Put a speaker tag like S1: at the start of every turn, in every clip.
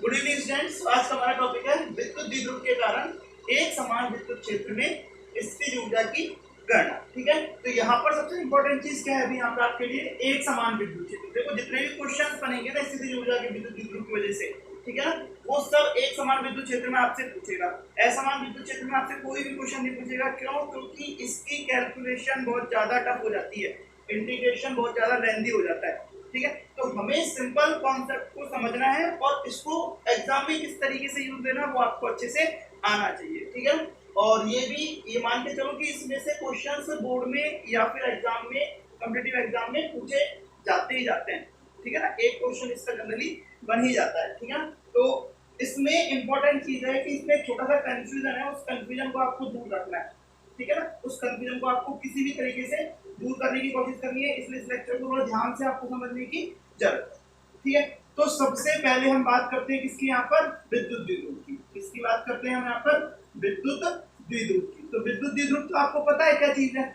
S1: Good evening students. आज का हमारा टॉपिक है विद्युत द्विध्रुव के कारण एक समान विद्युत क्षेत्र में स्थितिज ऊर्जा की गणना। ठीक है, तो यहाँ पर सबसे इंपॉर्टेंट चीज क्या है अभी यहाँ पे आपके लिए, एक समान विद्युत क्षेत्र। देखो जितने भी क्वेश्चन बनेंगे ना स्थितिज ऊर्जा के विद्युत द्विध्रुव की वजह से, ठीक है ना, वो सब एक समान विद्युत क्षेत्र में आपसे पूछेगा। असमान विद्युत क्षेत्र में आपसे कोई भी क्वेश्चन नहीं पूछेगा। क्यों? क्योंकि इसकी कैलकुलेशन बहुत ज्यादा टफ हो जाती है, इंटीग्रेशन बहुत ज्यादा लेंथी हो जाता है। ठीक है, तो हमें सिंपल कॉन्सेप्ट को समझना है और इसको एग्जाम में किस तरीके से यूज देना वो आपको अच्छे से आना चाहिए। ठीक है, और ये मान के चलो कि इसमें से क्वेश्चंस बोर्ड में या फिर एग्जाम में, कॉम्पिटिटिव एग्जाम में पूछे जाते ही जाते हैं। ठीक है ना, एक क्वेश्चन इसका जनरली बन ही जाता है। ठीक है, तो इसमें इंपॉर्टेंट चीज है कि इसमें छोटा सा कंफ्यूजन है, उस कंफ्यूजन को आपको दूर रखना है। ठीक है ना, उस कंफ्यूजन को आपको किसी भी तरीके से दूर करने की कोशिश करनी है, इसलिए इस लेक्चर को थोड़ा ध्यान से आपको समझने की जरूरत है। ठीक है, तो सबसे पहले हम बात करते हैं किसकी, यहाँ पर विद्युत द्विध्रुव की। किसकी बात करते हैं हम यहाँ पर? विद्युत द्विध्रुव की। तो विद्युत द्विध्रुव तो आपको पता है क्या चीज है।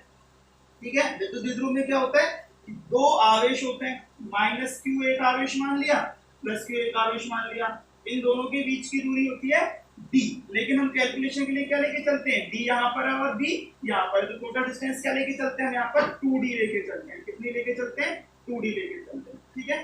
S1: ठीक है, विद्युत द्विध्रुव में क्या होता है, दो आवेश होते हैं, माइनस क्यू एक आवेश मान लिया, प्लस क्यू एक आवेश मान लिया। इन दोनों के बीच की दूरी होती है d, लेकिन हम कैलकुलेशन के लिए क्या लेके चलते हैं, d यहाँ पर है और b यहाँ पर, तो टोटल डिस्टेंस क्या लेके चलते हैं हम यहाँ पर 2d लेके चलते हैं। कितनी लेके चलते हैं? 2d लेके चलते हैं। ठीक है,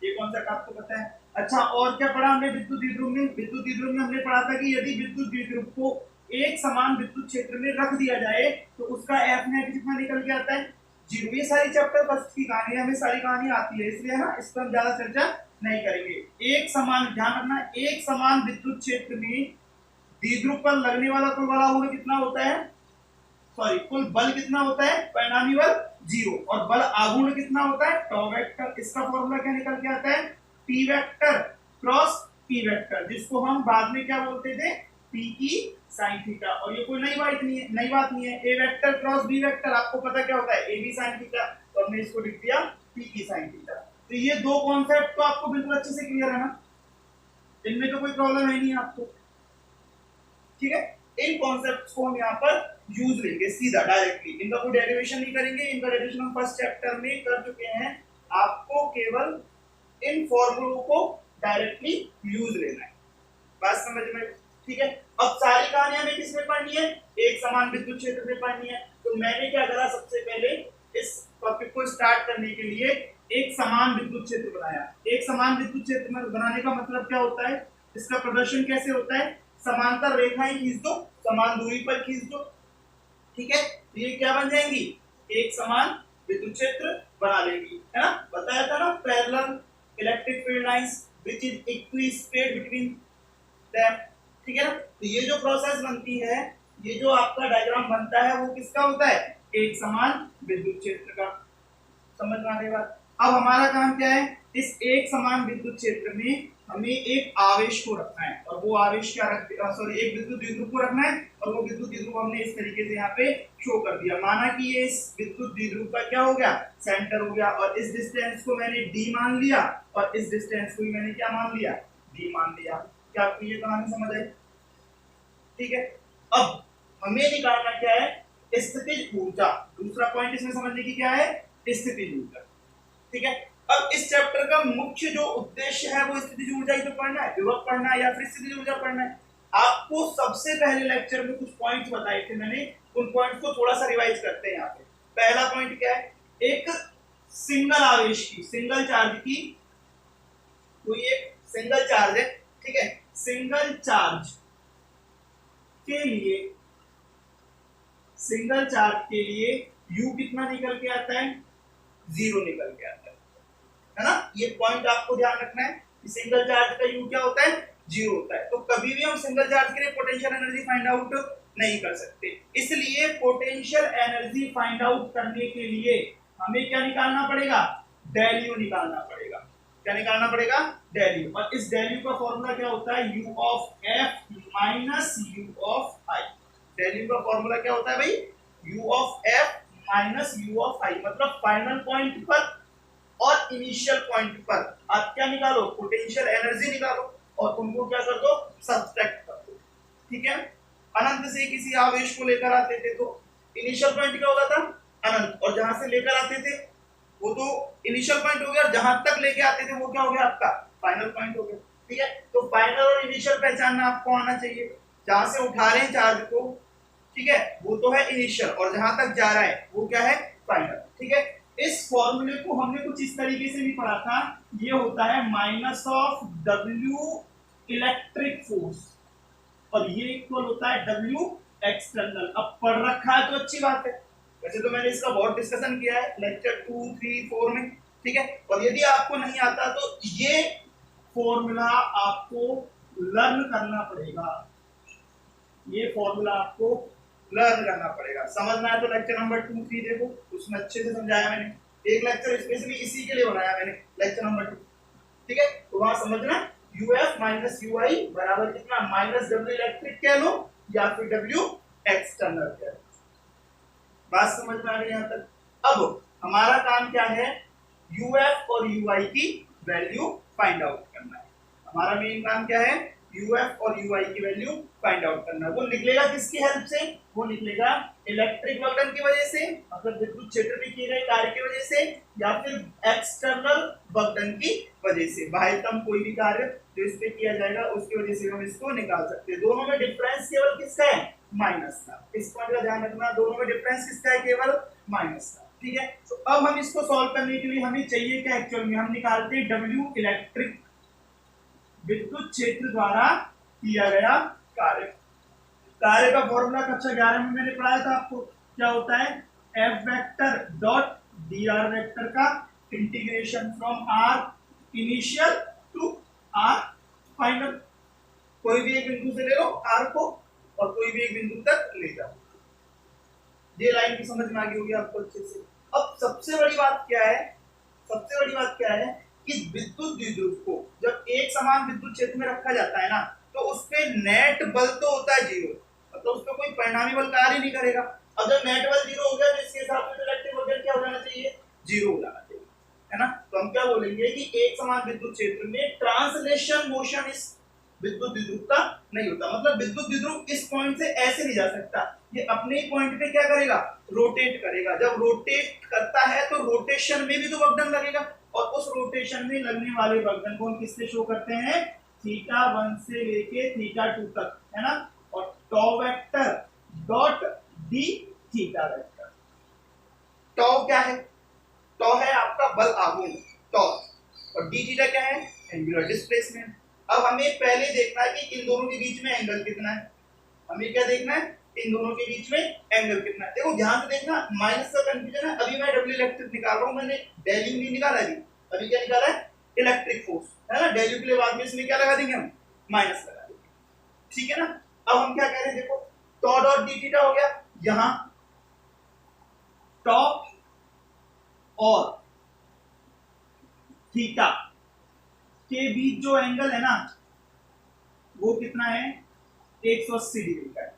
S1: ये कॉन्सेप्ट आपको पता है। अच्छा, और क्या पढ़ा हमने विद्युत द्विध्रुव में? विद्युत द्विध्रुव में हमने पढ़ा था कि यदि विद्युत द्विध्रुव को एक समान विद्युत क्षेत्र में रख दिया जाए तो उसका एफ नेट कितना निकल के आता है? 0। ये सारी चैप्टर फर्स्ट की कहानी है, हमें सारी कहानी आती है, इसलिए ना इस पर हम ज्यादा चर्चा नहीं करेंगे। एक समान, ध्यान रखना, एक समान विद्युत क्षेत्र में द्विध्रुव पर लगने वाला कुल बल आघूर्ण कितना होता है, कुल बल कितना होता है, परिणामी बल 0, और बल आघूर्ण कितना होता है, टॉ वेक्टर। इसका फॉर्मूला क्या निकल के आता है? P vector cross P vector, जिसको हम बाद में क्या बोलते थे, पी की साइन थीटा। और ये कोई नई बात नहीं है। ए वेक्टर क्रॉस बी वेक्टर, आपको पता क्या होता है, ए बी साइन थीटा, तो हमने इसको लिख दिया पी की साइन थीटा। तो ये दो कॉन्सेप्ट तो आपको बिल्कुल अच्छे से क्लियर है ना, इनमें तो कोई प्रॉब्लम है नहीं आपको। ठीक है, इन कॉन्सेप्ट्स को हम यहाँ पर यूज लेंगे सीधा डायरेक्टली, इनका कोई डेरिवेशन नहीं करेंगे। इनका डेरिवेशन हम फर्स्ट चैप्टर में कर चुके हैं, आपको केवल इन फॉर्मूलों को डायरेक्टली यूज लेना है, बात समझ में? ठीक है, अब सारी कहानी हमें किसमें पढ़नी है, एक समान विद्युत क्षेत्र में पढ़नी है। तो मैंने क्या करा, सबसे पहले इस टॉपिक को स्टार्ट करने के लिए एक समान विद्युत क्षेत्र बनाया। एक समान विद्युत क्षेत्र में बनाने का मतलब क्या होता है, इसका प्रदर्शन कैसे होता है, समांतर रेखाएं खींच दो, समान दूरी पर खींच दो। ठीक है, तो ये क्या बन जाएंगी, एक समान विद्युत क्षेत्र बना लेंगी, है ना। बताया था ना, parallel electric field lines which is equispaced between them. ठीक है ना, तो ये जो प्रोसेस बनती है, ये जो आपका डायग्राम बनता है, वो किसका होता है, एक समान विद्युत क्षेत्र का। समझ में आने बात। अब हमारा काम क्या है, इस एक समान विद्युत क्षेत्र में हमें एक आवेश को रखना है, और वो आवेश क्या रख, एक विद्युत द्विध्रुव को रखना है, और वो विद्युत द्विध्रुव हमने इस तरीके से यहाँ पे शो कर दिया। माना कि ये इस विद्युत द्विध्रुव का क्या हो गया, सेंटर हो गया, और इस डिस्टेंस को मैंने d मान लिया, और इस डिस्टेंस को भी मैंने क्या मान लिया, d मान लिया। क्या आपको ये कहानी समझ आई? ठीक है, अब हमें निकालना क्या है, स्थितिज ऊर्जा। दूसरा पॉइंट इसमें समझने की क्या है, स्थितिज ऊर्जा। ठीक है, अब इस चैप्टर का मुख्य जो उद्देश्य है वो स्थितिज ऊर्जा ही तो पढ़ना है, विभव पढ़ना है या फिर स्थितिज ऊर्जा पढ़ना है। आपको सबसे पहले लेक्चर में कुछ पॉइंट्स बताए थे मैंने, उन पॉइंट्स को थोड़ा सा रिवाइज करते हैं यहाँ पे। पहला पॉइंट क्या है, एक सिंगल आवेश की, सिंगल चार्ज की, कोई एक सिंगल चार्ज है, ठीक है, सिंगल चार्ज के लिए U कितना निकल के आता है, 0 निकल के आता है ना। ये पॉइंट आपको ध्यान रखना है कि सिंगल चार्ज का U क्या होता है, 0 होता है। तो कभी भी हम सिंगल चार्ज के लिए पोटेंशियल एनर्जी फाइंड आउट नहीं कर सकते, इसलिए पोटेंशियल एनर्जी फाइंड आउट करने के लिए हमें क्या निकालना पड़ेगा, डेल U निकालना पड़ेगा। क्या निकालना पड़ेगा, डेल U। और इस डेल U का फॉर्मूला क्या होता है, U of F minus U of I। Del U का फॉर्मूला क्या होता है भाई, U of F minus U of I। मतलब फाइनल पॉइंट पर और इनिशियल पॉइंट पर आप क्या निकालो, पोटेंशियल एनर्जी निकालो, और उनको क्या कर दो, सब्ट्रैक्ट कर दो। ठीक है, अनंत से किसी आवेश को लेकर आते थे तो इनिशियल पॉइंट क्या होता था, अनंत, और जहां से लेकर आते थे वो तो इनिशियल पॉइंट हो गया, जहां तक लेके आते थे वो क्या हो गया, आपका फाइनल पॉइंट हो गया। ठीक है, तो फाइनल और इनिशियल पहचानना आपको आना चाहिए। जहां से उठा रहे हैं चार्ज को, ठीक है, वो तो है इनिशियल, और जहां तक जा रहा है वो क्या है, फाइनल। ठीक है, इस फॉर्मूले को हमने कुछ इस तरीके से भी पढ़ा था, ये होता है minus of W electric force, और ये इक्वल होता है W एक्सटर्नल। अब पढ़ रखा है तो अच्छी बात है, वैसे तो मैंने इसका बहुत डिस्कशन किया है लेक्चर 2, 3, 4 में, ठीक है, और यदि आपको नहीं आता तो ये फॉर्मूला आपको लर्न करना पड़ेगा, ये फॉर्मूला आपको लर्न करना पड़ेगा। समझना है तो लेक्चर नंबर 2, 3 देखो, उसमें अच्छे से समझाया मैंने, एक लेक्चर स्पेशली इसी के लिए बनाया मैंने, लेक्चर नंबर 2, ठीक है, तो वहां समझना UF माइनस UI बराबर कितना, माइनस W इलेक्ट्रिक कह लो या फिर W एक्सटर्नल कह लो। बात समझ में आ गई यहां तक। अब हमारा काम क्या है, UF और UI की वैल्यू फाइंड आउट करना है। हमारा मेन काम क्या है, UF और UI की वैल्यू फाइंड आउट करना। वो निकलेगा किसकी हेल्प से, वो निकलेगा इलेक्ट्रिक वर्तन की वजह से, मतलब विद्युत क्षेत्र में किए गए कार्य की वजह से, या फिर एक्सटर्नल वर्तन की वजह से, बाह्यतम कोई भी कार्य जो इस पे किया जाएगा उसकी वजह से हम इसको निकाल सकते हैं। दोनों में डिफरेंस केवल किसका है, माइनस का। इस पॉइंट का ध्यान रखना, दोनों में डिफरेंस किसका है, केवल माइनस का। ठीक है, तो अब हम इसको सॉल्व करने के लिए हमें चाहिए क्या, एक्चुअल में हम निकालते हैं W इलेक्ट्रिक, विद्युत क्षेत्र द्वारा किया गया कार्य। कार्य का फॉर्मूला कक्षा 11 में मैंने पढ़ाया था आपको, क्या होता है, F vector dot dr vector का integration from r initial to r final. कोई भी एक बिंदु से ले लो r को और कोई भी एक बिंदु तक ले जाओ। ये लाइन की समझ में आ गई होगी आपको अच्छे से। अब सबसे बड़ी बात क्या है, सबसे बड़ी बात क्या है कि विद्युत द्विध्रुव को जब एक समान विद्युत क्षेत्र में रखा जाता है ना, तो उस पे नेट बल तो होता है 0, मतलब उस पे कोई परिणामी बल कार्य नहीं करेगा। अब जब नेट बल 0 हो गया तो इसके हिसाब से इलेक्ट्रिक वर्तन क्या हो जाना चाहिए, 0 हो जाना चाहिए, है ना। तो हम क्या बोलेंगे कि एक समान विद्युत क्षेत्र में ट्रांसलेशन मोशन इस विद्युत द्विध्रुव का नहीं होता, मतलब विद्युत द्विध्रुव इस पॉइंट से ऐसे नहीं जा सकता, ये अपने ही पॉइंट पे क्या करेगा, रोटेट करेगा। जब रोटेट करता है तो रोटेशन में भी तो वर्तन लगेगा, और उस रोटेशन में लगने वाले वर्तन को हम किससे शो करते हैं, θ1 से लेके θ2 तक, है ना। और tau vector dot d theta vector. Tau क्या है, टॉ है आपका बल आघूर्ण टॉर्क, और d थीटा क्या है, एंगुलर डिस्प्लेसमेंट। अब हमें पहले देखना है कि इन दोनों के बीच में एंगल कितना है, हमें क्या देखना है, इन दोनों के बीच में एंगल कितना है। देखो ध्यान से देखना, माइनस का कंफ्यूजन है। अभी मैं W इलेक्ट्रिक निकाल रहा हूं, मैंने डेल्यू नहीं निकाला, अभी क्या निकाला है, इलेक्ट्रिक फोर्स, है ना। डेल्यू के लिए बाद में इसमें क्या लगा देंगे हम, माइनस लगा देंगे, ठीक है ना। अब हम क्या कह रहे हैं, देखो टॉ डॉट डी थीटा हो गया, यहां टॉ और थीटा के बीच जो एंगल है ना, वो कितना है, 180 डिग्री का है।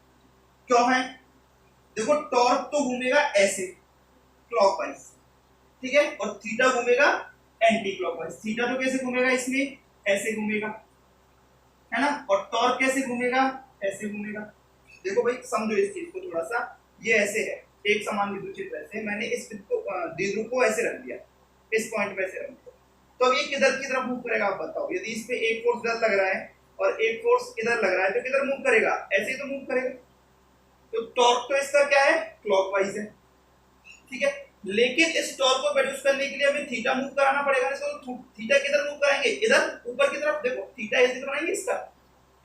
S1: क्यों है, देखो टॉर्क तो घूमेगा ऐसे क्लॉकवाइज, ठीक है, और थीटा घूमेगा एंटी क्लॉकवाइज। थीटा तो कैसे घूमेगा, इसमें ऐसे घूमेगा, है ना, और टॉर्क कैसे घूमेगा, ऐसे घूमेगा। देखो भाई समझो इस चीज को थोड़ा सा, ये ऐसे है, एक समान विद्युत क्षेत्र ऐसे, मैंने इस द्विध्रुव को ऐसे रख दिया, इस पॉइंट पे ऐसे रख दिया, तो अब ये किधर की तरफ मूव करेगा आप बताओ। यदि इस पे एक फोर्स इधर लग रहा है और एक फोर्स इधर लग रहा है, तो किधर मूव करेगा, ऐसे ही तो मूव करेगा। तो टॉर्क तो इसका क्या है, क्लॉकवाइज है, ठीक है, लेकिन इस टॉर्क को प्रोड्यूस करने के लिए हमें थीटा मूव कराना पड़ेगा। इसको थीटा किधर मूव कराएंगे, इधर ऊपर की तरफ, देखो थीटा ऐसे बनाएंगे इसका,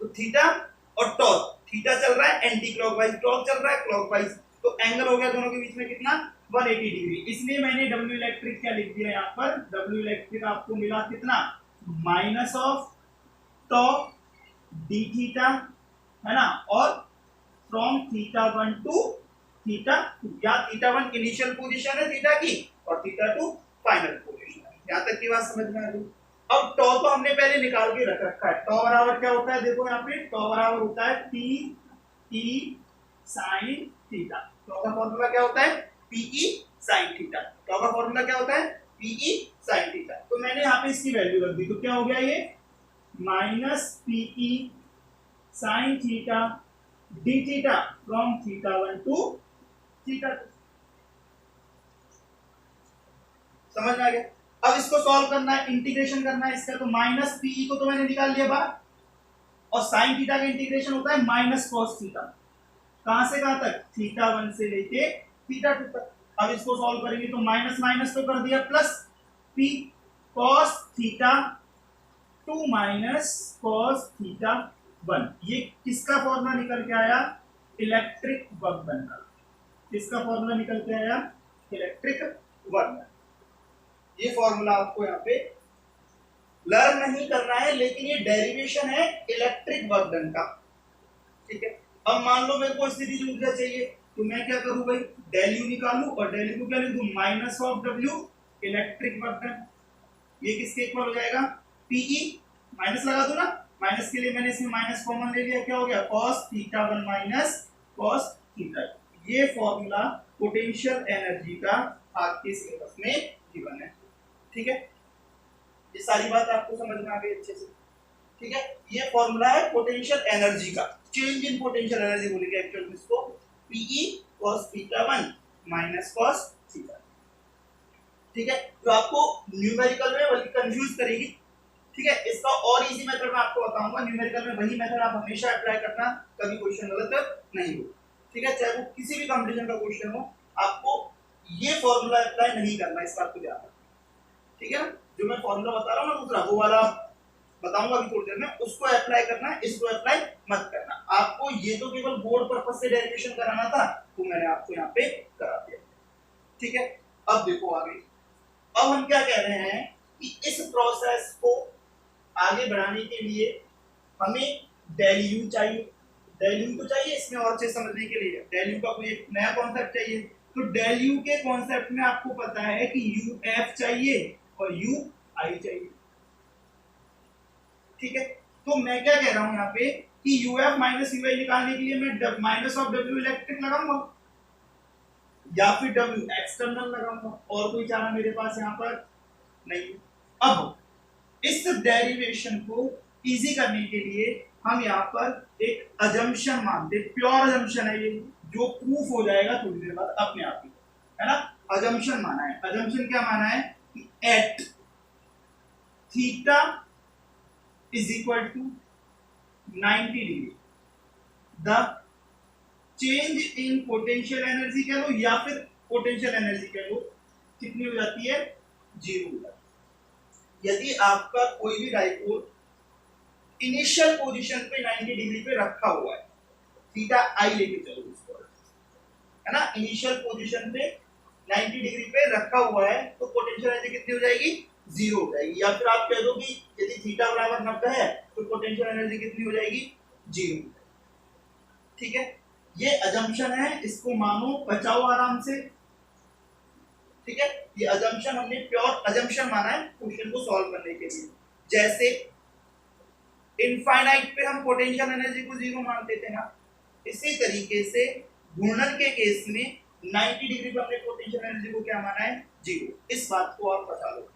S1: तो थीटा और टॉर्क, थीटा चल रहा है एंटी क्लॉकवाइज, टॉर्क चल रहा है क्लॉकवाइज, तो एंगल हो गया दोनों के बीच में कितना, 180 डिग्री। इसलिए मैंने W इलेक्ट्रिक क्या लिख दिया यहाँ पर, W इलेक्ट्रिक आपको मिला कितना, minus of tau d theta, है ना, और फ्रॉम θ1 टू θ2, या θ1 इनिशियल पोजीशन है थीटा की और θ2 फाइनल पोजीशन है। यहां तक की बात समझ में आ गई। अब टॉ तो हमने पहले निकाल के रख रखा है, टॉ बराबर क्या होता है, देखो यहाँ पे टॉ बराबर होता है PE sin थीटा। टॉ का फॉर्मूला क्या होता है, PE sin थीटा। टॉ का फॉर्मूला क्या होता है, PE sin थीटा। तो मैंने यहाँ पे इसकी वैल्यू रख दी, तो क्या हो गया ये, minus PE sin theta d theta from θ1 to θ2। समझ में आ गया। अब इसको सॉल्व करना है, इंटीग्रेशन करना है इसका, तो माइनस पीई को तो मैंने निकाल लिया बाहर, और साइन थीटा का इंटीग्रेशन होता है माइनस कॉस थीटा, कहां से कहां तक, थीटा 1 से लेके थीटा 2 तक। अब इसको सॉल्व करेंगे तो माइनस माइनस तो कर दिया plus, P cos theta 2 minus cos theta 1, ये किसका फॉर्मूला निकल के आया, इलेक्ट्रिक वर्क डन का। किसका फॉर्मूला निकल के आया, इलेक्ट्रिक वर्क डन। ये फॉर्मूला आपको यहाँ पे लर्न नहीं करना है, लेकिन ये डेरिवेशन है इलेक्ट्रिक वर्क डन का, ठीक है। अब मान लो मेरे को स्थितिज ऊर्जा चाहिए, तो मैं क्या करूं भाई, डेल यू निकालू, और डेल यू को क्या लिख दूं, minus of W electric work done. ये किसके इक्वल हो जाएगा, पीई, माइनस लगा दो ना, माइनस के लिए मैंने इसमें माइनस कॉमन ले लिया, क्या हो गया, cos theta 1 minus cos theta. ये फॉर्मूला पोटेंशियल एनर्जी का आपके सिलेबस में गिवन है, ठीक है। ये सारी बात आपको समझ में आ गई अच्छे से, ठीक है। ये फॉर्मूला है पोटेंशियल एनर्जी का, चेंज इन पोटेंशियल एनर्जी बोलेंगे एक्चुअल में इसको, Pe cos theta 1 minus cos theta, ठीक है। तो आपको न्यूमेरिकल में बल्कि कंफ्यूज करेगी, ठीक है। इसका और इजी मेथड मैं आपको बताऊंगा, न्यूमेरिकल में वही मेथड आप हमेशा अप्लाई करना, कभी क्वेश्चन गलत नहीं हो, ठीक है। चाहे वो किसी भी कंपटीशन का क्वेश्चन हो, आपको ये फॉर्मूला अप्लाई नहीं करना, इस बात को ध्यान रखना, ठीक है ना। जो मैं फॉर्मूला बता रहा हूं ना दूसरा, वो वाला बताऊंगा अभी थोड़ी देर में, उसको अप्लाई करना है, इसको अप्लाई मत करना। आपको ये तो केवल बोर्ड पर्पस से डेरिवेशन कराना था, तो मैंने आपको यहाँ पे करा दिया, ठीक है। अब देखो आगे, अब हम क्या कह रहे हैं कि इस प्रोसेस को आगे बढ़ाने के लिए हमें डेल यू चाहिए, डेल यू तो चाहिए इसमें और चीज समझने के लिए, डेल यू का कोई एक नया कॉन्सेप्ट चाहिए। तो डेल यू के कॉन्सेप्ट में आपको पता है कि यू एफ चाहिए और यू आई चाहिए, ठीक है। तो मैं क्या कह रहा हूं यहाँ पे कि यू एफ माइनस यू आई निकालने के लिए मैं माइनस ऑफ डब्ल्यू इलेक्ट्रिक लगाऊंगा या फिर डब्ल्यू एक्सटर्नल लगाऊंगा, और कोई चारा मेरे पास यहाँ पर नहीं। अब इस डेरिवेशन को इजी करने के लिए हम यहाँ पर एक अजम्पशन मानते, प्योर अजम्पशन है ये, जो प्रूफ हो जाएगा थोड़ी देर बाद अपने आप ही, है ना। अजम्पशन माना है, अजम्पशन क्या माना है कि at theta is equal to 90 degree the change in potential energy कह लो या फिर पोटेंशियल एनर्जी कह लो, कितनी हो जाती है, 0 हो जाती है। यदि आपका कोई भी डाइपोल इनिशियल पोजीशन पे 90 डिग्री पे रखा हुआ है, थीटा आई लेके चलो इसको, है ना, इनिशियल पोजीशन पे 90 डिग्री पे रखा हुआ है, तो पोटेंशियल एनर्जी कितनी हो जाएगी, 0 हो जाएगी। या फिर आप कह दो कि यदि थीटा बराबर 90 है तो पोटेंशियल एनर्जी कितनी हो जाएगी, 0, ठीक है। ये अजम्पशन है, इसको मानो, बचाओ आराम से, ठीक है। ये अजम्पशन हमने प्योर अजम्पशन माना है क्वेश्चन को सॉल्व करने के लिए। जैसे इनफाइनाइट पे हम पोटेंशियल एनर्जी को 0 मानते थे ना, इसी तरीके से घूर्णन के केस में 90 डिग्री पे हमने पोटेंशियल एनर्जी को क्या माना है, 0। इस बात को आप बता लो,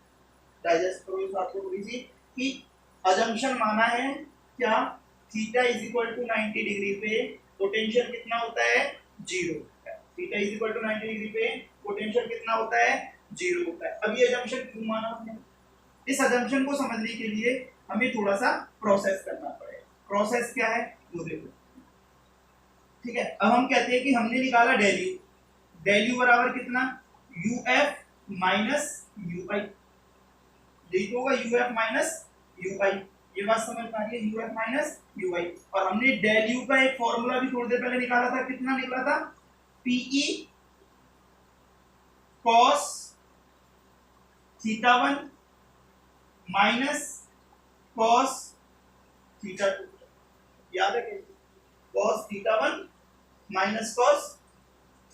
S1: डाइजेस्ट करो इस बात को थोड़ी सी, कि अजम्पशन माना है क्या, theta is equal to 90 degree पे पोटेंशियल कितना होता है, 0 होता है। Theta is equal to 90 degree पे पोटेंशियल कितना होता है, 0 होता है। अब ये अजम्पशन क्यों माना हमने, इस अजम्पशन को समझने के लिए हमें थोड़ा सा प्रोसेस करना पड़ेगा। प्रोसेस क्या है वो देखो, ठीक है। अब हम कहते हैं कि हमने निकाला डेल यू, डेल यू बराबर कितना, यू एफ माइनस यू आई, यही तो होगा, यू एफ माइनस यू आई। ये बात समझ में आ रही है, यू एफ माइनस यू आई। और हमने डेल यू का एक फॉर्मूला भी थोड़ी देर पहले निकाला था, कितना निकला था, PE cos theta 1 minus cos theta 2, याद है कैसे, cos theta 1 minus cos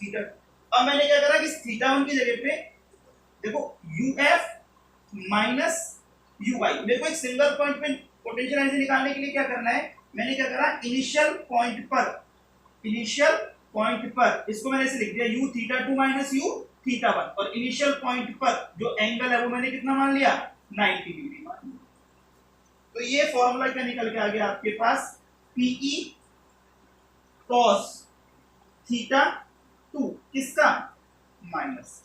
S1: theta 2। अब मैंने क्या करा कि थीटा 1 की जगह पे देखो यू एफ माइनस यू आई, मेरे को एक सिंगल पॉइंट पे पोटेंशियल एनर्जी निकालने के लिए क्या करना है, मैंने क्या करा, इनिशियल पॉइंट पर इसको मैंने ऐसे लिख दिया, you theta 2 minus you theta 1, और इनिशियल पॉइंट पर जो एंगल है वो मैंने कितना मान लिया, 90 डिग्री मान लिया। तो ये फॉर्मूला क्या निकल के आ गया आपके पास, पीई कॉस थीटा 2 किसका, माइनस,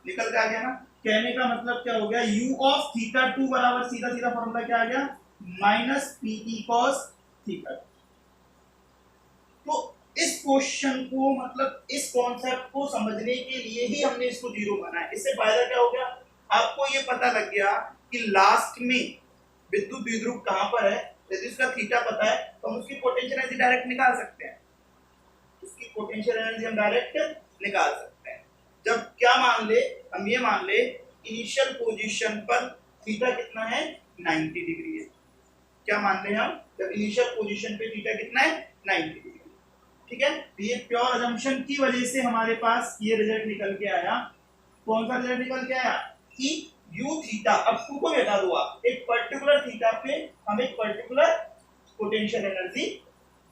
S1: निकल के आ गया ना। कहने का मतलब क्या हो गया, u ऑफ थीटा 2 बराबर सीधा सीधा फॉर्मूला क्या आ गया, माइनस पीई कॉस थीटा। तो इस क्वेश्चन को मतलब इस कॉन्सेप्ट को समझने के लिए ही हमने इसको जीरो बनाया। इससे फायदा क्या हो गया, आपको ये पता लग गया कि लास्ट में विद्युत द्विध्रुव कहां पर है। यदि उसका थीटा पता है तो हम उसकी पोटेंशियल एनर्जी डायरेक्ट निकाल सकते हैं, उसकी पोटेंशियल एनर्जी हम डायरेक्ट निकाल सकते हैं। जब क्या मान ले, हम ये मान ले इनिशियल पोजीशन पर थीटा कितना है, 90 डिग्री है। क्या मान ले हम, जब इनिशियल पोजीशन पे थीटा कितना है, 90 डिग्री। ठीक है, ये प्योर अजम्पशन की वजह से हमारे पास ये रिजल्ट निकल के आया। कौन सा रिजल्ट निकल के आया कि u थीटा, अब टू को बैठा दो आप, एक पर्टिकुलर थीटा पे हम एक पर्टिकुलर पोटेंशियल एनर्जी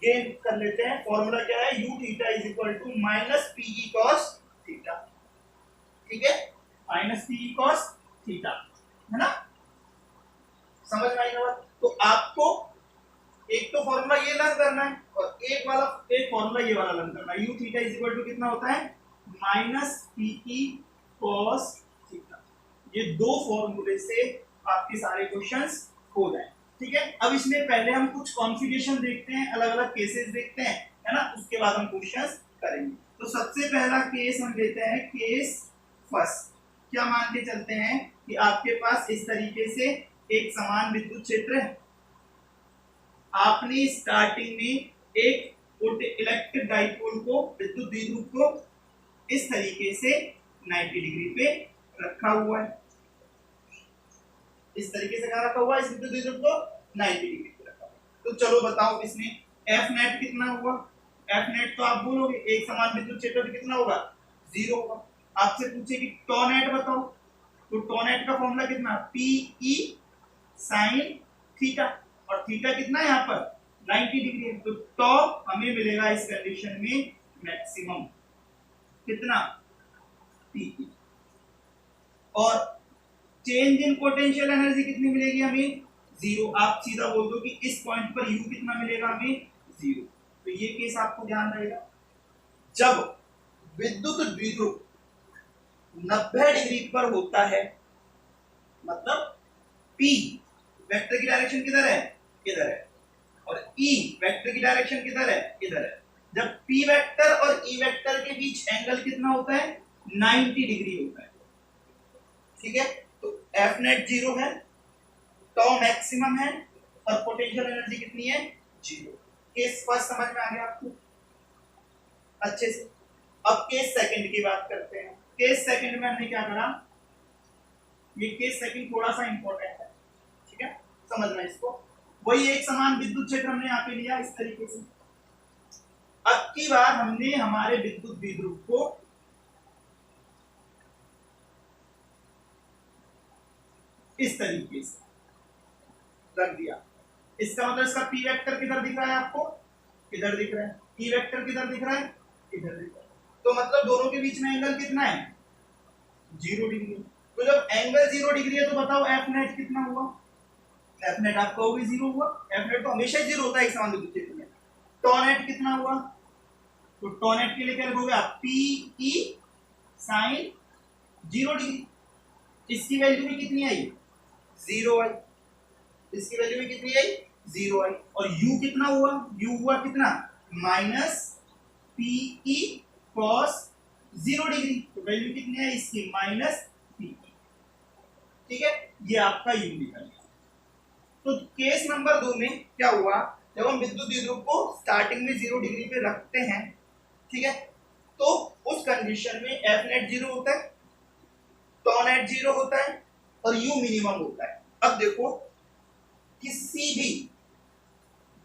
S1: गेन कर लेते हैं। फॉर्मूला क्या है, u theta is equal to minus PE cos theta. ठीक है, माइनस पीई कॉस थीटा, है ना, समझ में आई ना बात। तो आपको एक तो फॉर्मूला ये लर्न करना है और एक फॉर्मूला ये वाला लर्न करना है। u theta is equal to कितना होता है, माइनस पीई कॉस थीटा। ये दो फॉर्मूले से आपके सारे क्वेश्चंस हो जाए। ठीक है, अब इसमें पहले हम कुछ कॉन्फ़िगरेशन देखते हैं, अलग अलग केसेस देखते हैं, है ना, उसके बाद हम क्वेश्चंस करेंगे। तो सबसे पहला केस हम लेते हैं, केस फर्स्ट। क्या मान के चलते हैं कि आपके पास इस तरीके से एक समान विद्युत क्षेत्र है। आपने स्टार्टिंग में एक इलेक्ट्रिक डाइपोल को, विद्युत द्विध्रुव को इस तरीके से 90 डिग्री पे रखा हुआ है। इस तरीके से कहां रखा हुआ है, इस विद्युत द्विध्रुव को 90 डिग्री पे रखा हुआ है। तो चलो बताओ इसमें एफ नेट कितना हुआ। एफ नेट तो आप बोलोगे एक समान विद्युत क्षेत्र पे कितना होगा, 0 होगा। आपसे पूछे कि टॉ नेट बताओ, तो टॉ नेट का फॉर्मूला कितना, पीई साइन थीटा, और थीटा कितना है यहाँ पर 90 डिग्री है। तो टॉ हमें मिलेगा इस कंडीशन में मैक्सिमम कितना, पीई। और चेंज इन पोटेंशियल एनर्जी कितनी मिलेगी हमें, 0। आप सीधा बोल दो कि इस पॉइंट पर u कितना मिलेगा हमें, 0। तो ये केस आपको ध्यान रहेगा। जब विद्युत द्विध्रुव 90 डिग्री पर होता है, मतलब P वेक्टर की डायरेक्शन किधर है, इधर है, और E वेक्टर की डायरेक्शन किधर है, इधर है। जब P वेक्टर और E वेक्टर के बीच एंगल कितना होता है, 90 डिग्री होता है। ठीक है, तो F नेट 0 है, टॉ मैक्सिमम है, और पोटेंशियल एनर्जी कितनी है, 0। केस फर्स्ट समझ में आ गया आपको अच्छे से। अब केस सेकंड की बात करते हैं। केस सेकंड में हमने क्या करा, ये केस सेकंड थोड़ा सा इंपॉर्टेंट है। ठीक है, समझना इसको। वही एक समान विद्युत क्षेत्र हमने यहाँ पे लिया इस तरीके से। अब की बार हमने हमारे विद्युत द्विध्रुव को इस तरीके से रख दिया। इसका मतलब इसका पी वेक्टर किधर दिख रहा है आपको, इधर दिख रहा है। ई वेक्टर किधर दिख रहा है, इधर दिख रहा है। तो मतलब दोनों के बीच में एंगल कितना है, 0 डिग्री। तो जब एंगल 0 डिग्री है तो बताओ एफ नेट कितना हुआ, एफ नेट आपका भी 0 हुआ। एफ नेट तो हमेशा 0 होता है एक समान विद्युत क्षेत्र में। टॉ नेट कितना हुआ, तो टॉ नेट के लिए क्या लिखोगे आप, पी ई साइन 0 डिग्री। इसकी वैल्यू भी कितनी आई, 0 आई। इसकी वैल्यू भी कितनी आई, 0 आई। और u कितना हुआ, u हुआ कितना, माइनस पीई कॉस 0 डिग्री। तो वैल्यू कितनी है इसकी, माइनस पीई। ठीक है, ये आपका u निकल गया। तो केस नंबर 2 में क्या हुआ, जब हम विद्युत द्विध्रुव को स्टार्टिंग में 0 डिग्री पे रखते हैं, ठीक है, तो उस कंडीशन में एफ नेट 0 होता है, टॉ नेट 0 होता है, और u मिनिमम होता है। अब देखो किसी भी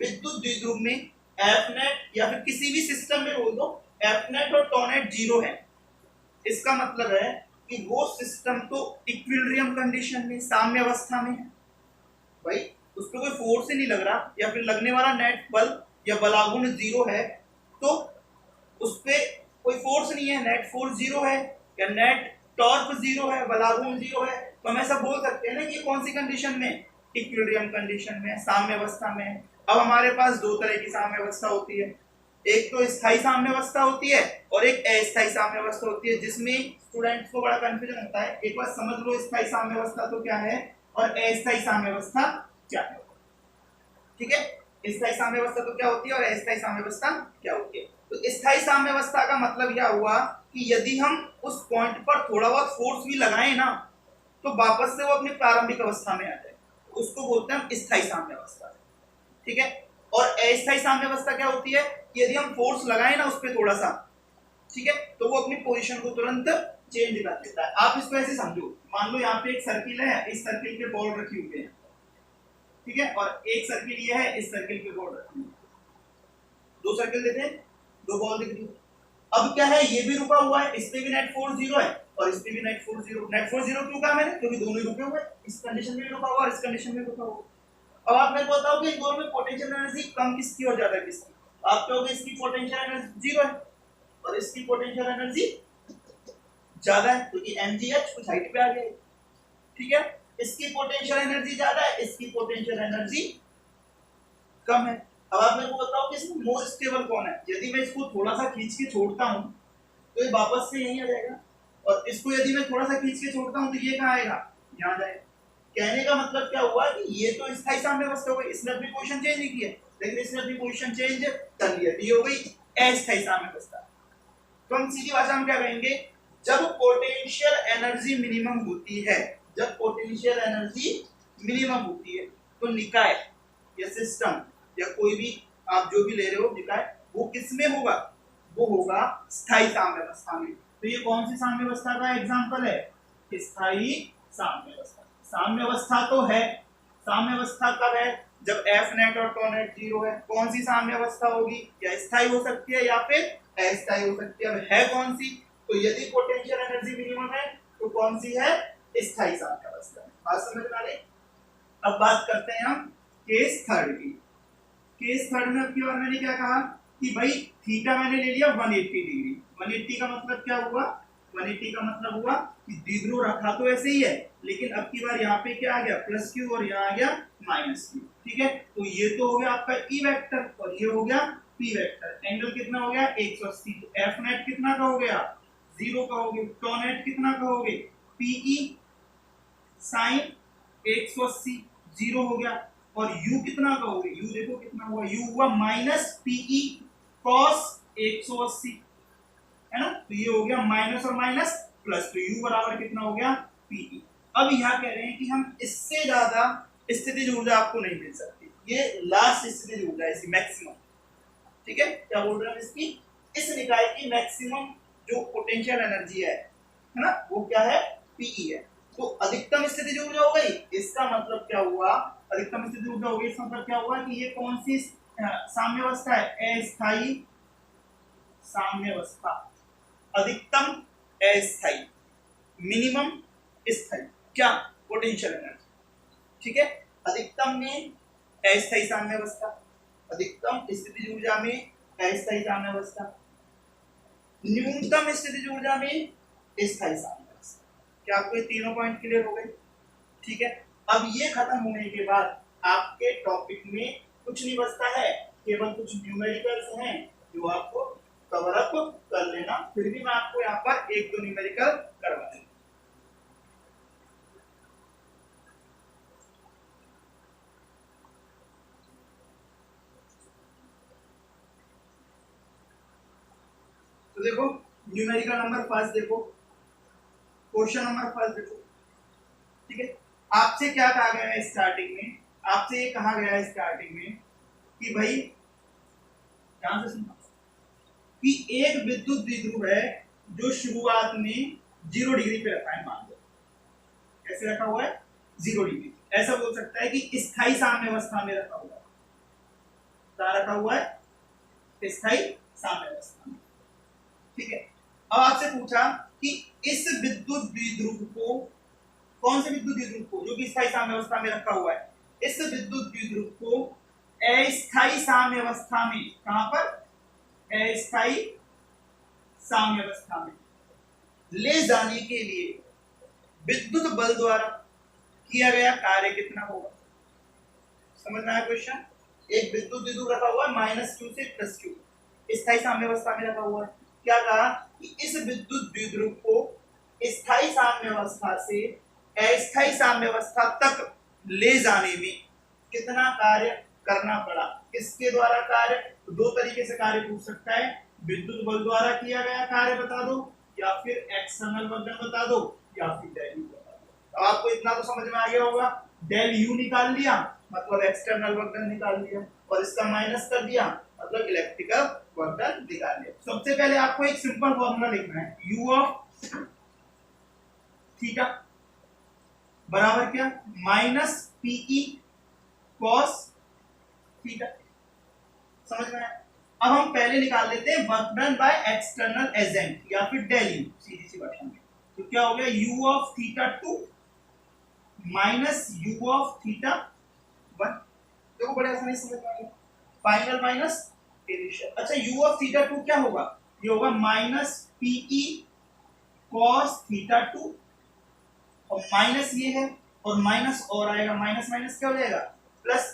S1: विद्युत द्विध्रुव में एफ नेट, या फिर किसी भी सिस्टम में बोल दो एफ नेट और टॉ नेट 0 है, इसका मतलब है कि वो सिस्टम तो इक्विलिब्रियम कंडीशन में, साम्य अवस्था में है। भाई उस पर कोई फोर्स ही नहीं लग रहा, या फिर लगने वाला नेट बल या बलागुण 0 है, तो उस पे कोई फोर्स नहीं है, नेट फोर्स 0 है, या नेट टॉर्क 0 है, बलागुण 0 है। तो हम ऐसा बोल सकते हैं ना कि ये कौन सी कंडीशन में, इक्विलिब्रियम कंडीशन में, साम्य अवस्था में। अब हमारे पास दो तरह की साम्य अवस्था होती है, एक तो स्थायी साम्यावस्था होती है और एक अस्थायी साम्यावस्था होती है, जिसमें स्टूडेंट्स को बड़ा कंफ्यूजन होता है। एक बार समझ लो स्थायी साम्यावस्था तो क्या है और अस्थायी साम्यावस्था क्या है। ठीक है, स्थायी साम्यावस्था तो क्या होती है और अस्थायी साम्यावस्था क्या होती है। तो स्थायी साम्यावस्था का मतलब क्या हुआ कि यदि हम उस पॉइंट पर थोड़ा बहुत फोर्स भी लगाएं ना तो वापस से वो अपनी प्रारंभिक अवस्था में आ जाए, उसको बोलते हैं हम स्थायी साम्यावस्था। ठीक है, और अस्थायी साम्यावस्था क्या होती है कि यदि हम फोर्स लगाएं ना उस पर थोड़ा सा, ठीक है, तो वो अपनी पोजीशन को तुरंत चेंज कर देता है। आप इसको ऐसे समझो, मान लो यहाँ पे एक सर्किल है, इस सर्किल पे बॉल रखी हुई है, ठीक है, और एक सर्किल ये है, इस सर्किल पे बॉल रखी हुई है, दो सर्किल देते हैं, दो बॉल दिख रही है। अब क्या है, ये भी रुका हुआ है, इस पे भी नेट फोर्स 0 है और इस पे भी नेट फोर्स 0। नेट फोर्स 0 क्यों कहा मैंने, क्योंकि दोनों ही रुके हुए, इस कंडीशन में भी रुका हुआ और इस कंडीशन में रुका हुआ। अब आप मेरे को बताओ कि इन दोनों में पोटेंशियल एनर्जी कम किसकी और ज्यादा किसकी। आप कहोगे इसकी पोटेंशियल एनर्जी 0 है और इसकी पोटेंशियल एनर्जी ज्यादा है, क्योंकि mgh कुछ हाइट पे आ गया है। ठीक है, इसकी पोटेंशियल एनर्जी ज्यादा है, इसकी पोटेंशियल एनर्जी कम है। अब आप मेरे को बताओ कि इसमें मोर स्टेबल कौन है। यदि मैं इसको थोड़ा सा खींच के छोड़ता हूं तो ये वापस से यहीं आ जाएगा, और इसको यदि मैं थोड़ा सा खींच के छोड़ता हूं तो ये कहां आएगा, यहां जाएगा। कहने का मतलब क्या हुआ कि ये तो स्थायी साम्यावस्था हो गई, इसने अपनी पोजीशन चेंज नहीं की है, लेकिन इसने अपनी पोजीशन चेंज कर लिया, ये हो गई अस्थायी साम्यावस्था। तो हम सीधी भाषा में क्या कहेंगे, जब पोटेंशियल एनर्जी मिनिमम होती है, जब पोटेंशियल एनर्जी मिनिमम होती है तो निकाय या सिस्टम या कोई भी आप जो भी ले रहे हो निकाय, वो किसमें होगा, वो होगा स्थायी साम्यावस्था में। तो ये कौन सी साम्यावस्था का एग्जांपल है, स्थायी साम्यावस्था। साम्यावस्था तो है, साम्यावस्था कब है, जब एफ नेट और टो नेट 0 है। कौन सी साम्यावस्था होगी, या स्थायी हो सकती है या फिर अस्थायी हो सकती है। अब है कौन सी, तो यदि पोटेंशियल एनर्जी मिनिमम है तो कौन सी है, स्थायी साम्यावस्था। बात समझ में आ गई। अब बात करते हैं हम केस थर्ड की। केस थर्ड में आपकी बार मैंने क्या कहा कि भाई थीटा मैंने ले लिया 180 डिग्री। 180 का मतलब क्या हुआ, 180 का मतलब हुआ कि द्विध्रुव रखा तो ऐसे ही है, लेकिन अब की बार यहाँ पे क्या आ गया, प्लस क्यू और यहाँ आ गया माइनस क्यू। ठीक है, तो ये तो हो गया आपका ई वेक्टर और ये हो गया पी वेक्टर। एंगल कितना हो गया 180। तो एफ नेट कितना का हो गया, 0 का हो गया। टो नेट कितना का हो गया, पीई साइन 180 0 हो गया। और u कितना का हो गया, u देखो कितना हुआ, u हुआ माइनस पीई कॉस 180, है ना। तो ये हो गया माइनस और माइनस प्लस, तो u बराबर कितना हो गया पीई। अब यहाँ कह रहे हैं कि हम इससे ज्यादा स्थितिज ऊर्जा आपको नहीं मिल सकती, ये लास्ट स्थितिज ऊर्जा है, इसकी मैक्सिमम। ठीक है, क्या बोल रहे हैं, इसकी इस निकाय की मैक्सिमम जो पोटेंशियल एनर्जी है ना, वो क्या है, पीई है। तो अधिकतम स्थितिज ऊर्जा हो गई, इसका मतलब क्या हुआ, अधिकतम स्थितिज ऊर्जा हो गई, इसका मतलब क्या हुआ कि ये कौन सी साम्यावस्था है, अस्थायी साम्यावस्था। अधिकतम अस्थायी, मिनिमम स्थायी, क्या, पोटेंशियल एनर्जी। ठीक है, अधिकतम में अस्थायी साम्यावस्था, अधिकतम स्थितिज ऊर्जा में अस्थायी साम्यावस्था, न्यूनतम स्थितिज ऊर्जा में स्थायी साम्यावस्था। क्या आपको ये तीनों पॉइंट क्लियर हो गए। ठीक है, अब ये खत्म होने के बाद आपके टॉपिक में कुछ नहीं बचता है, केवल कुछ न्यूमेरिकल्स हैं जो आपको कवर अप कर लेना। फिर भी मैं आपको यहाँ पर एक दो न्यूमेरिकल करवा दूंगा। तो देखो न्यूमेरिकल नंबर फर्स्ट देखो, क्वेश्चन नंबर फर्स्ट देखो। ठीक है, आपसे क्या कहा गया है स्टार्टिंग में, आपसे ये कहा गया है स्टार्टिंग में कि भाई ध्यान से सुनना कि एक विद्युत द्विध्रुव है जो शुरुआत में 0 डिग्री पे रखा है, मान लो कैसे रखा हुआ है 0 डिग्री। ऐसा बोल सकता है कि स्थायी साम्यावस्था में रखा हुआ है, क्या रखा हुआ है, स्थायी साम्यावस्था में। ठीक है, अब आपसे पूछा कि इस विद्युत द्विध्रुव को, कौन से विद्युत द्विध्रुव को, जो कि स्थायी साम्यावस्था में रखा हुआ है, इस विद्युत द्विध्रुव को अस्थायी साम्यावस्था में, कहां पर, अस्थायी साम्यावस्था में ले जाने के लिए विद्युत बल द्वारा किया गया कार्य कितना होगा। समझ में आया क्वेश्चन। एक विद्युत द्विध्रुव रखा हुआ है माइनस क्यू से प्लस क्यू, स्थायी साम्यावस्था में रखा हुआ है। क्या कहा कि इस विद्युत द्विध्रुव को स्थायी साम्यावस्था से अस्थायी साम्यावस्था तक ले जाने में कितना कार्य करना पड़ा? किसके द्वारा कार्य? दो तरीके से कार्य पूछ सकता है, विद्युत बल द्वारा किया गया कार्य बता दो, या फिर एक्सटर्नल वक्र बता दो, या फिर डेल यू बता दो। अब आपको इतना तो समझ में आ गया होगा, डेल यू निकाल लिया मतलब एक्सटर्नल वक्र निकाल लिया, और इसका माइनस कर दिया मतलब इलेक्ट्रिकल वक्र निकाल लिया। सबसे पहले आपको एक सिंपल फॉर्मूला लिखना है, u ऑफ थीटा बराबर क्या? Minus PE cos theta. समझ में आया? अब हम पहले निकाल लेते हैं work done by external agent या फिर डेल यू, सीधी सी भाषा में। तो क्या हो गया? u of theta 2 minus u of theta 1। देखो बड़े आसानी से समझ में आएगा, फाइनल माइनस इनिशियल। अच्छा, u ऑफ थीटा 2 क्या होगा? ये होगा माइनस पीई कॉस थीटा 2, और माइनस ये है और माइनस और आएगा, माइनस माइनस क्या हो जाएगा? Plus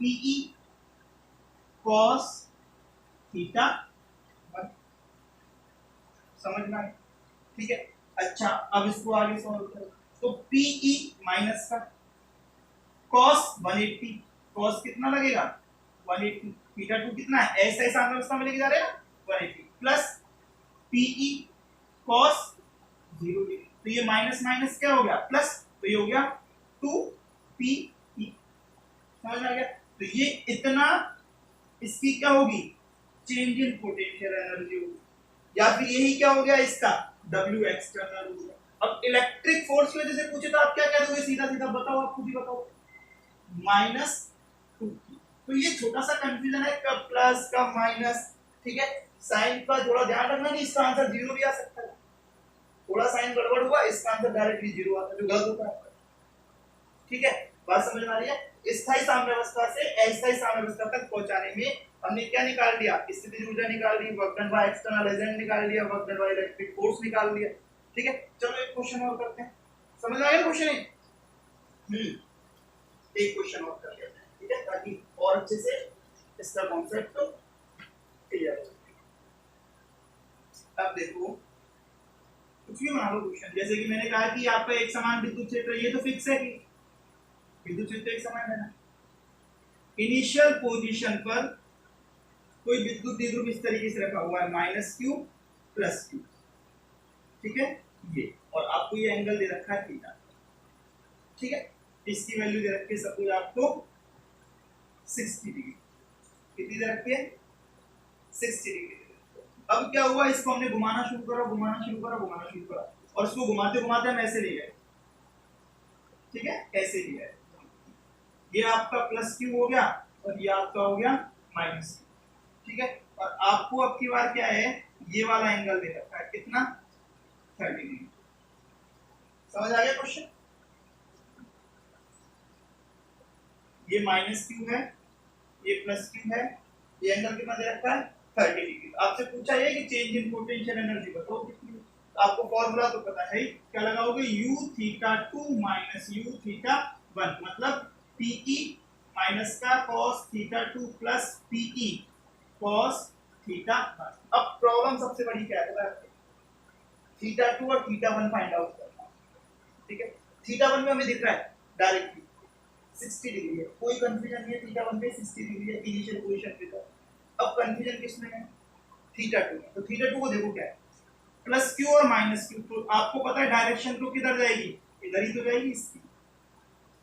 S1: PE cos theta 1। समझ में आया? ठीक है। अच्छा, अब इसको आगे सॉल्व करो। तो पीई माइनस का कॉस 180, कॉस कितना लगेगा? 180। थीटा 2 कितना है? ऐसा सामने अवस्था में लेके जा रहे हैं ना, 180 प्लस पीई कॉस 0 डिग्री। तो ये माइनस माइनस क्या हो गया? प्लस, तो ये हो गया 2 पी। समझ में आ गया? तो ये इतना इसकी क्या होगी? चेंज इन पोटेंशियल एनर्जी होगी, या फिर यही क्या हो गया इसका? W एक्सटर्नल हो गया। अब इलेक्ट्रिक फोर्स की वजह से पूछे तो आप क्या कह दोगे? सीधा सीधा बताओ, आप खुद ही बताओ। -2। तो ये छोटा सा कंफ्यूजन है, कब प्लस कब माइनस, ठीक है। साइन का थोड़ा ध्यान रखना, नहीं इसका आंसर 0 भी आ सकता है। थोड़ा साइन गड़बड़ हुआ, इसका आंसर डायरेक्टली 0 आता है, जो गलत होता है। ठीक है, बात समझ में आ रही है? स्थायी साम्यावस्था से अस्थायी साम्यावस्था तक पहुंचाने में हमने क्या निकाल लिया? स्थितिज ऊर्जा निकाल ली, work done by external agent निकाल लिया, work done by electric force निकाल लिया। ठीक है, चलो एक क्वेश्चन और करते हैं। समझ में आया क्वेश्चन? एक क्वेश्चन और कर लेते हैं, ठीक है, ताकि और अच्छे से इसका कॉन्सेप्ट तो क्लियर हो। अब देखो, कुछ भी बना लो क्वेश्चन, जैसे कि मैंने कहा कि आपका एक समान विद्युत क्षेत्र, ये तो फिक्स है कि विद्युत क्षेत्र एक समान है ना। इनिशियल पोजीशन पर कोई विद्युत द्विध्रुव इस तरीके से रखा हुआ है, -q + q, ठीक है ये, और आपको ये एंगल दे रखा है थीटा, ठीक है। इसकी वैल्यू दे रखी है सपोज आपको 60 डिग्री, कितनी दे रखी है? 60 डिग्री। अब क्या हुआ, इसको हमने घुमाना शुरू करा, घुमाना शुरू करा, घुमाना शुरू करा, और इसको घुमाते घुमाते हम ऐसे ले गए, ठीक है, ऐसे लिया है। ये आपका +q हो गया और ये आपका हो गया -q, ठीक है। और आपको अब की बार क्या है, ये वाला एंगल दे रखा है, कितना? 30 डिग्री। समझ आ गया क्वेश्चन? ये -q है, ये +q है, ये एंगल कितना दे रखा है? 30 डिग्री। आपसे पूछा है कि चेंज इन पोटेंशियल एनर्जी बताओ कितनी। आपको फॉर्मूला तो पता है, क्या लगाओगे? u θ2 - u θ1, मतलब Pe माइनस का cos θ2 प्लस Pe cos θ1। अब प्रॉब्लम सबसे बड़ी क्या है पता है? θ2 और θ1 फाइंड आउट करना, ठीक है। θ1 में हमें दिख रहा है डायरेक्टली 60 डिग्री है, कोई कंफ्यूजन नहीं है, θ1 पे 60 डिग्री है इनिशियल पोजीशन पे। अब कंफ्यूजन किसमें है? θ2 में। तो θ2 को देखो क्या है, +q और -q, तो आपको पता है डायरेक्शन तो किधर जाएगी? इधर ही तो जाएगी इसकी।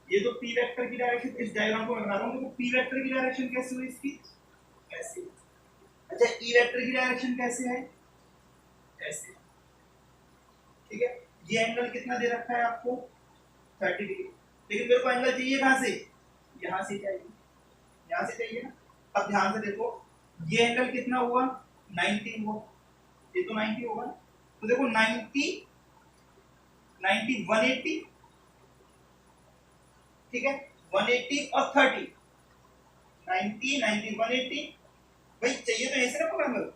S1: ये तो p वेक्टर की डायरेक्शन, इस डायग्राम को मैं बना रहा हूं, तो p वेक्टर की डायरेक्शन कैसे हुई इसकी? ऐसे। अच्छा, e वेक्टर की डायरेक्शन कैसे है? ऐसे, ठीक है। ये एंगल कितना दे रखा है आपको? 30 डिग्री। लेकिन मेरे को एंगल चाहिए कहां से? यहां से चाहिए, यहां से चाहिए ना। अब ध्यान से देखो, ये एंगल कितना हुआ? 90 हुआ, ये तो 90 होगा। तो देखो 90 90 180, ठीक है, 180 और 30, 90 90 180, भाई चाहिए तो ऐसे रखो एंगल,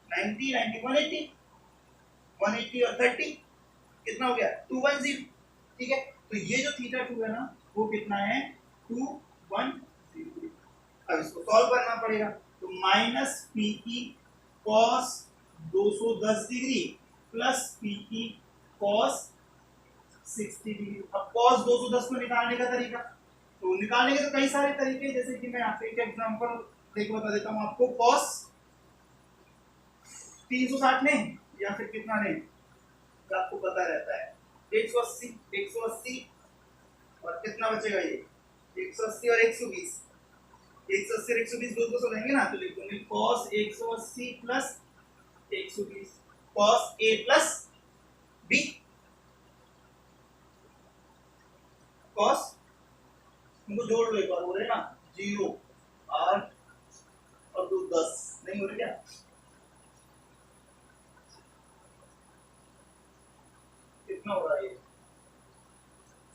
S1: 90 90 180, 180 और 30 कितना हो गया? 210, ठीक है। तो ये जो θ2 है ना, वो कितना है? 210। अब इसको सॉल्व करना पड़ेगा, तो -Pe cos 210 degree plus P की cos 60 डिग्री। अब cos 210 को निकालने का तरीका, तो निकालने के तो कई सारे तरीके, जैसे कि मैं यहाँ पे एक एग्जांपल देख बता देता हूँ आपको। cos 360 लें या फिर कितना लें, तो आपको पता रहता है 180 180 और कितना बचेगा ये 180 और 120, 180 और 120 दो सौ लेंगे ना, तो लिख दूंगी cos 180 plus 120 cos a plus b cos, इनको जोड़ लो एक बार, हो रहे ना 0 8 और 2 10, नहीं हो रहे क्या? कितना हो रहा है ये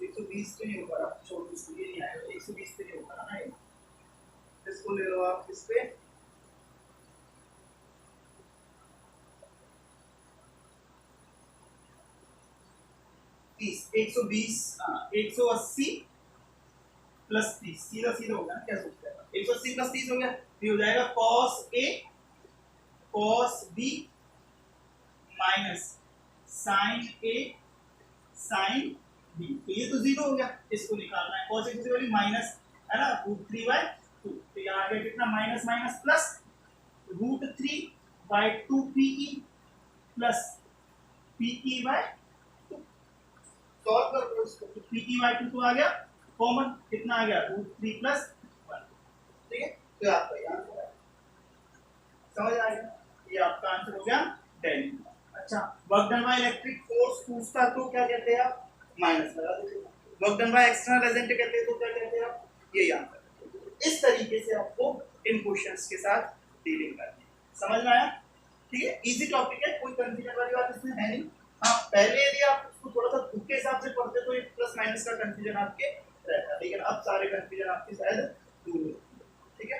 S1: 120 तो नहीं होगा, छोड़ दो, ये नहीं आएगा 120 तो नहीं होगा ना ये। इसको ले लो आप इस पे 30 120 180 प्लस 30 सीधा सीधा होगा ना, क्या सोचते हैं 180 प्लस 30 हो गया, ये हो जाएगा cos a cos b minus sin a sin b, तो ये तो जीरो हो गया, इसको निकालना है cos a की वैल्यू माइनस है ना √3/2, तो यहाँ आ गया कितना minus minus plus √3/2 pe plus pe/2, solve कर दो इसको, तो pe/2 तो आ गया कॉमन, कितना आ गया √3 + 1, ठीक है, तो आपका ये आंसर है, समझ आ गया, ये आपका आंसर हो गया डेल। अच्छा, work done by electric force पूछता तो क्या कहते हैं आप, माइनस लगा देते हैं, work done by external agent कहते हैं तो क्या कहते हैं आप, ये आंसर। इस तरीके से आपको इन क्वेश्चंस के साथ डीलिंग करनी है, समझ में आया, ठीक है, इजी टॉपिक है, कोई कंफ्यूजन वाली बात इसमें है नहीं। हाँ, पहले यदि आप उसको थोड़ा सा बुक के हिसाब से पढ़ते तो ये प्लस माइनस का कंफ्यूजन आपके रहता, लेकिन अब सारे कंफ्यूजन आपके शायद दूर हो, ठीक है।